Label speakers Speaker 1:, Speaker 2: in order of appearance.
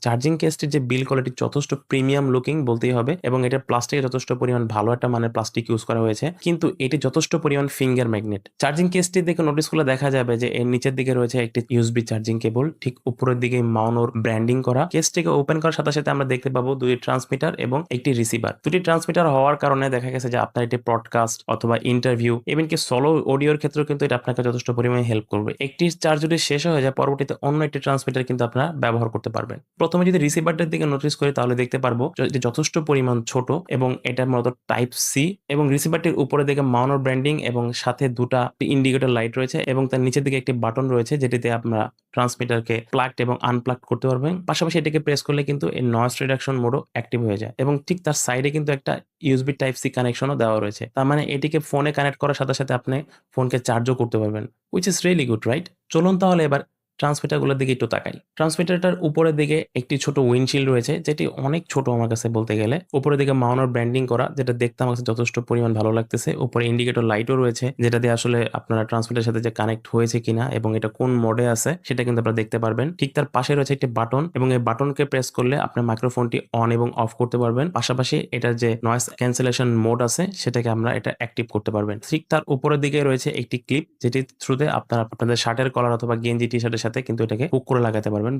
Speaker 1: Charging কেসটির যে বিল quality যথেষ্ট premium looking বলতেই হবে, এবং এটা প্লাস্টিকে যথেষ্ট পরিমাণ ভালো একটা মানের প্লাস্টিক ইউজ করা হয়েছে, কিন্তু এটি যথেষ্ট পরিমাণ ফিঙ্গার ম্যাগনেট। চার্জিং কেসটি দেখে নোটিস করলে দেখা যাবে যে এর নিচের দিকে রয়েছে একটি ইউএসবি চার্জিং কেবল, ঠিক উপরের দিকে মাউনোর ব্র্যান্ডিং করা। কেসটিকে ওপেন করার সাথে সাথে আমরা দেখতে পাবো দুটি ট্রান্সমিটার এবং একটি রিসিভার। দুটি ট্রান্সমিটার হওয়ার কারণে দেখা গেছে যে আপনার এটি পডকাস্ট অথবা ইন্টারভিউ এমনকি সোলো অডিওর ক্ষেত্রেও কিন্তু এটা আপনাকে যথেষ্ট পরিমাণে হেল্প করবে। একটি চার্জ যদি শেষ হয়ে যায়, পরবর্তীতে অন্য একটি ট্রান্সমিটার কিন্তু আপনারা ব্যবহার করতে পারবেন। প্রথমে যদি রিসিভারটার দিকে নোটিস করি তাহলে দেখতে পারবো যে যথেষ্ট পরিমাণ ছোট এবং এটার মতো টাইপ সি, এবং রিসিভারটির উপরে দিকে মাউনোর ব্র্যান্ডিং এবং সাথে দুটা ইন্ডিকেটর লাইট রয়েছে, এবং তার নিচের দিকে একটি বাটন রয়েছে যেটিতে আপনারা ট্রান্সমিটারকে প্লাগড এবং আনপ্লাগড করতে পারবেন। পাশাপাশি এটাকে প্রেস করলে কিন্তু এই নয়েজ রিডাকশন মোডও অ্যাক্টিভ হয়ে যায়, এবং ঠিক তার সাইডে কিন্তু একটা ইউএসবি টাইপ সি কানেকশনও দেওয়া রয়েছে। তার মানে এটিকে ফোনে কানেক্ট করার সাথে সাথে আপনি ফোনকে চার্জও করতে পারবেন, which is really good, right? চলুন তাহলে এবার ট্রান্সমিটারগুলোর দিকে একটু তাকাই। ট্রান্সমিটারটার উপরের দিকে একটি ছোট উইন্ডশিল্ড রয়েছে, যেটি অনেক ছোট আমার কাছে বলতে গেলে। উপরের দিকে মাউনার ব্র্যান্ডিং করা, যেটা দেখতে আমার কাছে যথেষ্ট পরিমাণ ভালো লাগতেছে। উপরে ইন্ডিকেটর লাইটও রয়েছে, যেটা দিয়ে আসলে আপনারা ট্রান্সমিটারের সাথে যে কানেক্ট হয়েছে কিনা এবং এটা কোন মোডে আছে সেটা কিন্তু আপনারা দেখতে পারবেন। ঠিক তার পাশে রয়েছে একটি বাটন, এবং এই বাটনকে প্রেস করলে আপনার মাইক্রোফোনটি অন এবং অফ করতে পারবেন। পাশাপাশি এটার যে নয়েজ ক্যান্সেলেশন মোড আছে সেটাকে আমরা এটা অ্যাক্টিভ করতে পারবেন। ঠিক তার উপরের দিকে রয়েছে একটি ক্লিপ, যেটি থ্রুতে আপনারা আপনাদের শার্টের কলার অথবা গেঞ্জি টি শার্টের সাথে কিন্তু এটাকে হুক করে লাগাতে পারবেন।